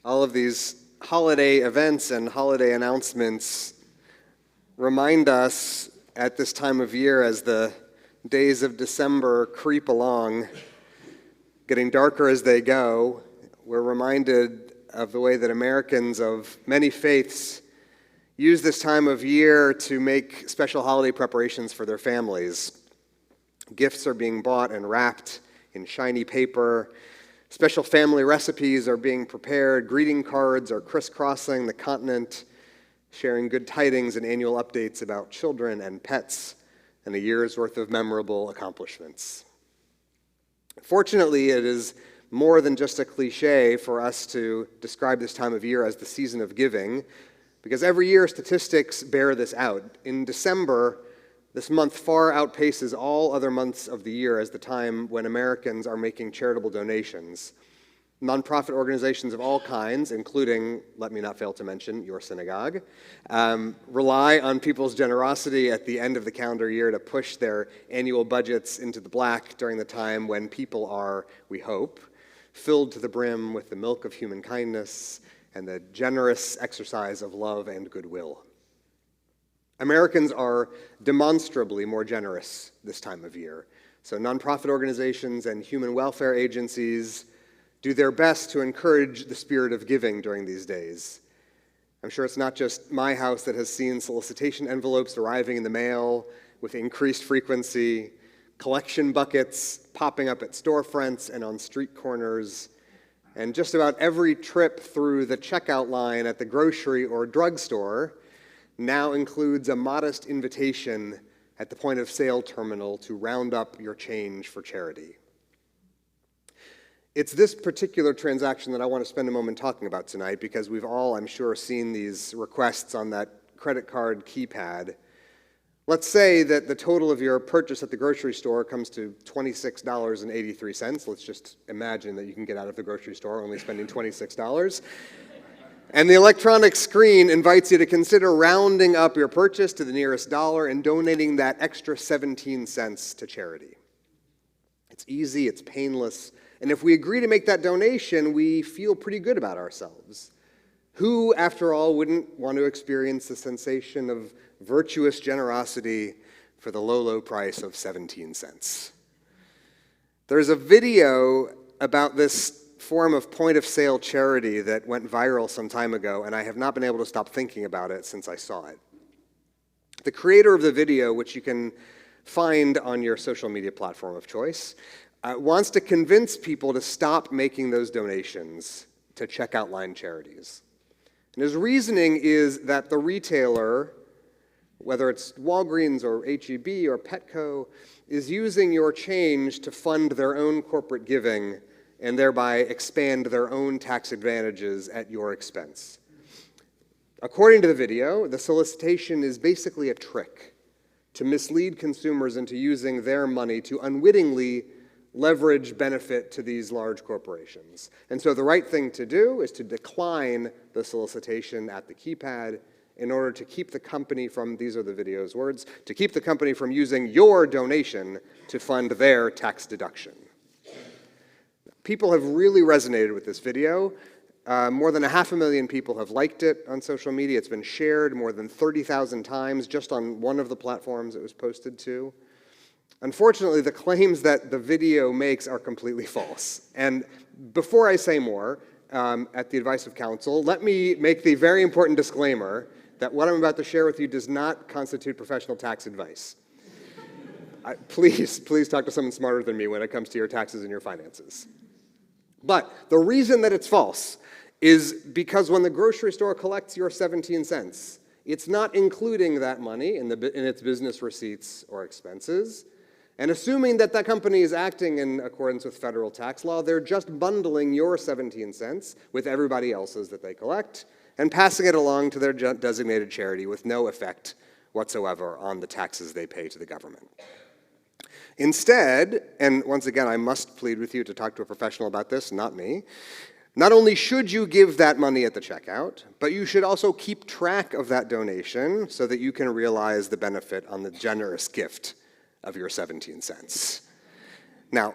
All of these holiday events and holiday announcements remind us at this time of year, as the days of December creep along, getting darker as they go, we're reminded of the way that Americans of many faiths use this time of year to make special holiday preparations for their families. Gifts are being bought and wrapped in shiny paper. Special family recipes are being prepared. Greeting cards are crisscrossing the continent, sharing good tidings and annual updates about children and pets and a year's worth of memorable accomplishments. Fortunately, it is more than just a cliche for us to describe this time of year as the season of giving, because every year statistics bear this out. In December, this month far outpaces all other months of the year as the time when Americans are making charitable donations. Nonprofit organizations of all kinds, including, let me not fail to mention, your synagogue, rely on people's generosity at the end of the calendar year to push their annual budgets into the black during the time when people are, we hope, filled to the brim with the milk of human kindness and the generous exercise of love and goodwill. Americans are demonstrably more generous this time of year. So nonprofit organizations and human welfare agencies do their best to encourage the spirit of giving during these days. I'm sure it's not just my house that has seen solicitation envelopes arriving in the mail with increased frequency, collection buckets popping up at storefronts and on street corners, and just about every trip through the checkout line at the grocery or drugstore now includes a modest invitation at the point of sale terminal to round up your change for charity. It's this particular transaction that I want to spend a moment talking about tonight, because we've all, I'm sure, seen these requests on that credit card keypad. Let's say that the total of your purchase at the grocery store comes to $26.83. Let's just imagine that you can get out of the grocery store only spending $26. And the electronic screen invites you to consider rounding up your purchase to the nearest dollar and donating that extra 17 cents to charity. It's easy, it's painless, and if we agree to make that donation, we feel pretty good about ourselves. Who, after all, wouldn't want to experience the sensation of virtuous generosity for the low, low price of 17 cents? There's a video about this form of point-of-sale charity that went viral some time ago, and I have not been able to stop thinking about it since I saw it. The creator of the video, which you can find on your social media platform of choice, wants to convince people to stop making those donations to checkout line charities. And his reasoning is that the retailer, whether it's Walgreens or H-E-B or Petco, is using your change to fund their own corporate giving and thereby expand their own tax advantages at your expense. According to the video, the solicitation is basically a trick to mislead consumers into using their money to unwittingly leverage benefit to these large corporations. And so the right thing to do is to decline the solicitation at the keypad in order to keep the company from, these are the video's words, to keep the company from using your donation to fund their tax deduction. People have really resonated with this video. More than 500,000 people have liked it on social media. It's been shared more than 30,000 times just on one of the platforms it was posted to. Unfortunately, the claims that the video makes are completely false. And before I say more, at the advice of counsel, let me make the very important disclaimer that what I'm about to share with you does not constitute professional tax advice. Please talk to someone smarter than me when it comes to your taxes and your finances. But the reason that it's false is because when the grocery store collects your 17 cents, it's not including that money in its business receipts or expenses. And assuming that that company is acting in accordance with federal tax law, they're just bundling your 17 cents with everybody else's that they collect and passing it along to their designated charity with no effect whatsoever on the taxes they pay to the government. Instead, and once again, I must plead with you to talk to a professional about this, not me, not only should you give that money at the checkout, but you should also keep track of that donation so that you can realize the benefit on the generous gift of your 17 cents. Now,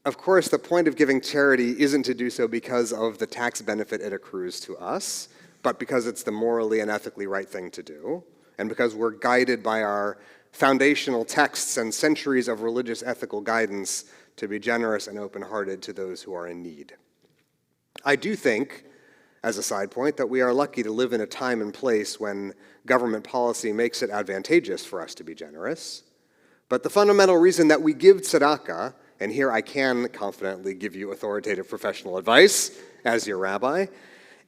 Of course, the point of giving charity isn't to do so because of the tax benefit it accrues to us, but because it's the morally and ethically right thing to do, and because we're guided by our foundational texts and centuries of religious ethical guidance to be generous and open-hearted to those who are in need. I do think, as a side point, that we are lucky to live in a time and place when government policy makes it advantageous for us to be generous. But the fundamental reason that we give tzedakah, and here I can confidently give you authoritative professional advice as your rabbi,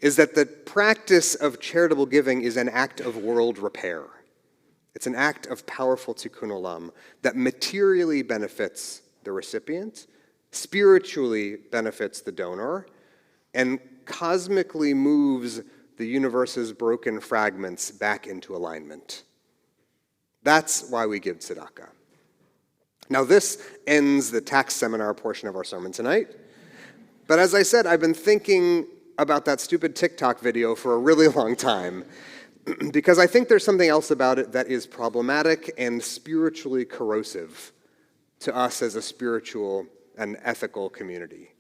is that the practice of charitable giving is an act of world repair. It's an act of powerful tikkun olam that materially benefits the recipient, spiritually benefits the donor, and cosmically moves the universe's broken fragments back into alignment. That's why we give tzedakah. Now this ends the tax seminar portion of our sermon tonight. But as I said, I've been thinking about that stupid TikTok video for a really long time because I think there's something else about it that is problematic and spiritually corrosive to us as a spiritual and ethical community.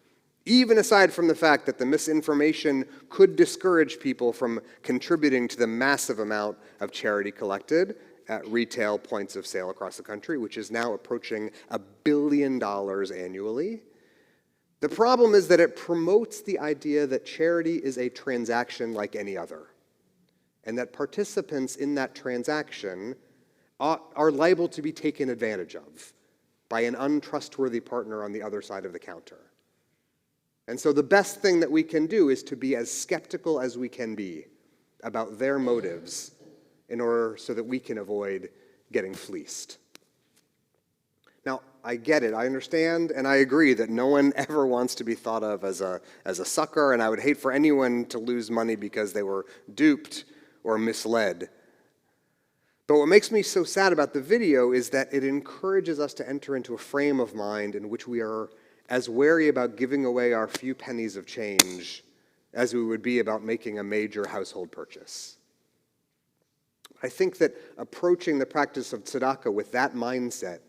Even aside from the fact that the misinformation could discourage people from contributing to the massive amount of charity collected at retail points of sale across the country, which is now approaching $1 billion annually. The problem is that it promotes the idea that charity is a transaction like any other, and that participants in that transaction are liable to be taken advantage of by an untrustworthy partner on the other side of the counter. And so the best thing that we can do is to be as skeptical as we can be about their motives in order so that we can avoid getting fleeced. Now, I get it, I understand, and I agree that no one ever wants to be thought of as a sucker, and I would hate for anyone to lose money because they were duped or misled. But what makes me so sad about the video is that it encourages us to enter into a frame of mind in which we are as wary about giving away our few pennies of change as we would be about making a major household purchase. I think that approaching the practice of tzedakah with that mindset,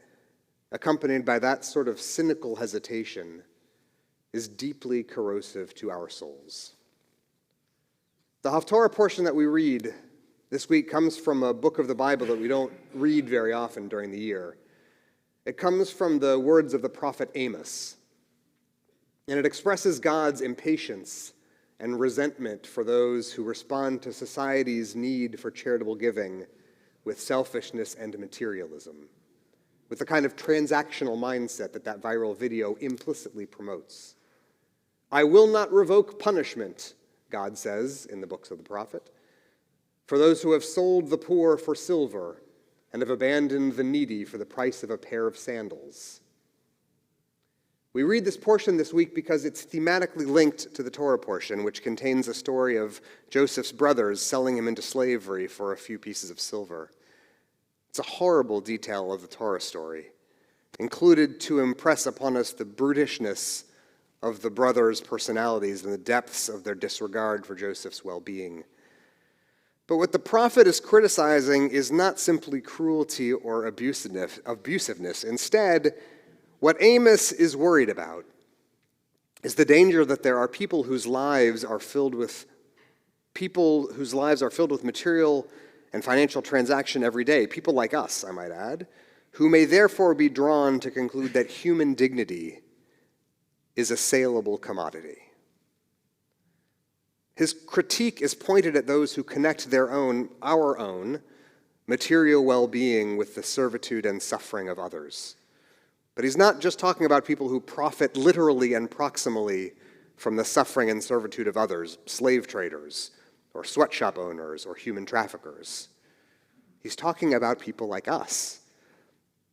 accompanied by that sort of cynical hesitation, is deeply corrosive to our souls. The Haftorah portion that we read this week comes from a book of the Bible that we don't read very often during the year. It comes from the words of the prophet Amos, and it expresses God's impatience and resentment for those who respond to society's need for charitable giving with selfishness and materialism, with the kind of transactional mindset that viral video implicitly promotes. I will not revoke punishment, God says in the books of the prophet, for those who have sold the poor for silver and have abandoned the needy for the price of a pair of sandals. We read this portion this week because it's thematically linked to the Torah portion, which contains a story of Joseph's brothers selling him into slavery for a few pieces of silver. It's a horrible detail of the Torah story, included to impress upon us the brutishness of the brothers' personalities and the depths of their disregard for Joseph's well-being. But what the prophet is criticizing is not simply cruelty or abusiveness. Instead, what Amos is worried about is the danger that there are people whose lives are filled with material and financial transaction every day, people like us, I might add, who may therefore be drawn to conclude that human dignity is a saleable commodity. His critique is pointed at those who connect our own, material well-being with the servitude and suffering of others. But he's not just talking about people who profit literally and proximally from the suffering and servitude of others, slave traders, or sweatshop owners, or human traffickers. He's talking about people like us,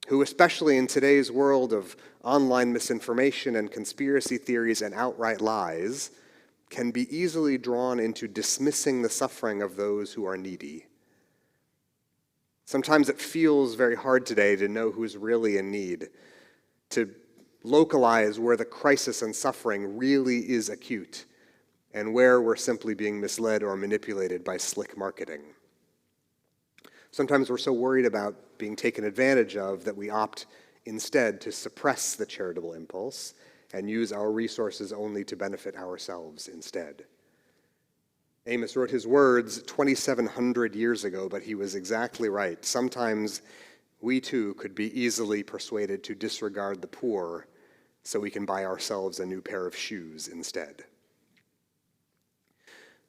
who, especially in today's world of online misinformation and conspiracy theories and outright lies, can be easily drawn into dismissing the suffering of those who are needy. Sometimes it feels very hard today to know who's really in need, to localize where the crisis and suffering really is acute, and where we're simply being misled or manipulated by slick marketing. Sometimes we're so worried about being taken advantage of that we opt instead to suppress the charitable impulse and use our resources only to benefit ourselves instead. Amos wrote his words 2,700 years ago, but he was exactly right. Sometimes we too could be easily persuaded to disregard the poor so we can buy ourselves a new pair of shoes instead.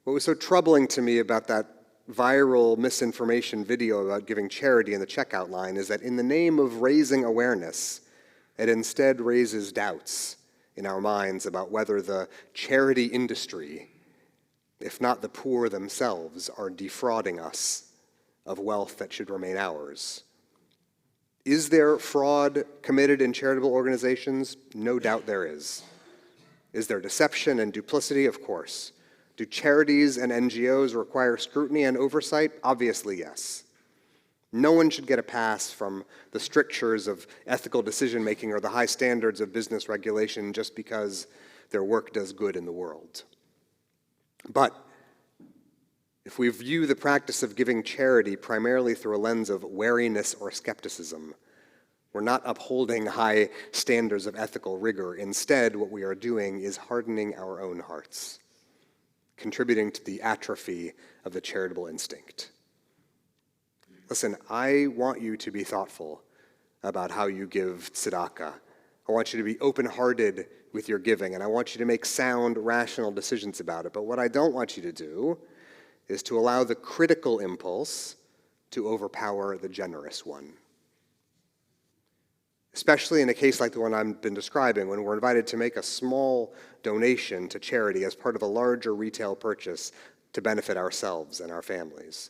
What was so troubling to me about that viral misinformation video about giving charity in the checkout line is that in the name of raising awareness, it instead raises doubts in our minds about whether the charity industry, if not the poor themselves, are defrauding us of wealth that should remain ours. Is there fraud committed in charitable organizations? No doubt there is. Is there deception and duplicity? Of course. Do charities and NGOs require scrutiny and oversight? Obviously, yes. No one should get a pass from the strictures of ethical decision-making or the high standards of business regulation just because their work does good in the world. But if we view the practice of giving charity primarily through a lens of wariness or skepticism, we're not upholding high standards of ethical rigor. Instead, what we are doing is hardening our own hearts, contributing to the atrophy of the charitable instinct. Listen, I want you to be thoughtful about how you give tzedakah. I want you to be open-hearted with your giving, and I want you to make sound, rational decisions about it. But what I don't want you to do is to allow the critical impulse to overpower the generous one. Especially in a case like the one I've been describing, when we're invited to make a small donation to charity as part of a larger retail purchase to benefit ourselves and our families.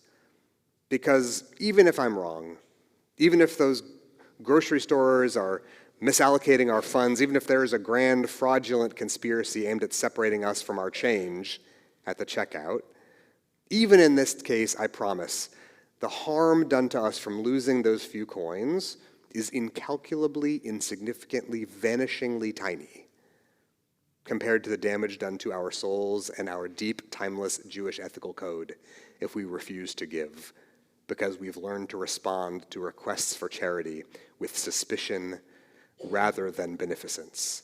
Because even if I'm wrong, even if those grocery stores are misallocating our funds, even if there is a grand fraudulent conspiracy aimed at separating us from our change at the checkout, even in this case, I promise, the harm done to us from losing those few coins is incalculably, insignificantly, vanishingly tiny compared to the damage done to our souls and our deep, timeless Jewish ethical code if we refuse to give, because we've learned to respond to requests for charity with suspicion rather than beneficence.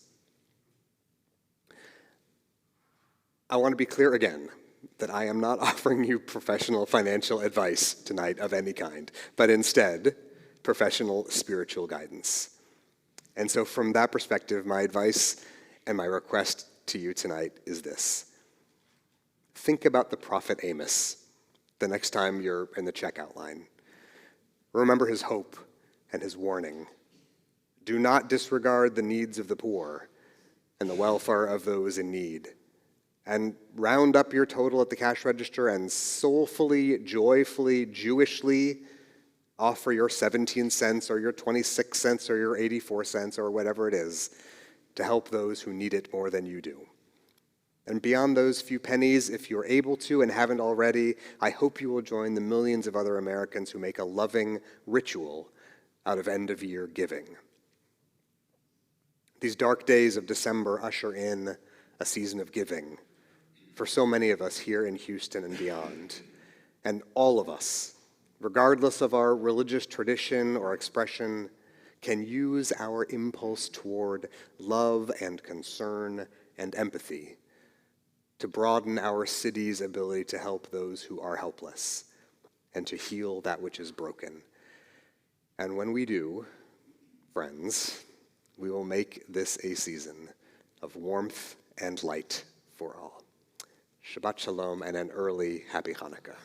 I want to be clear again that I am not offering you professional financial advice tonight of any kind, but instead, professional spiritual guidance. And so from that perspective, my advice and my request to you tonight is this. Think about the prophet Amos the next time you're in the checkout line. Remember his hope and his warning. Do not disregard the needs of the poor and the welfare of those in need. And round up your total at the cash register and soulfully, joyfully, Jewishly offer your 17 cents or your 26 cents or your 84 cents or whatever it is to help those who need it more than you do. And beyond those few pennies, if you're able to and haven't already, I hope you will join the millions of other Americans who make a loving ritual out of end-of-year giving. These dark days of December usher in a season of giving for so many of us here in Houston and beyond. And all of us, regardless of our religious tradition or expression, can use our impulse toward love and concern and empathy to broaden our city's ability to help those who are helpless and to heal that which is broken. And when we do, friends, we will make this a season of warmth and light for all. Shabbat Shalom and an early Happy Hanukkah.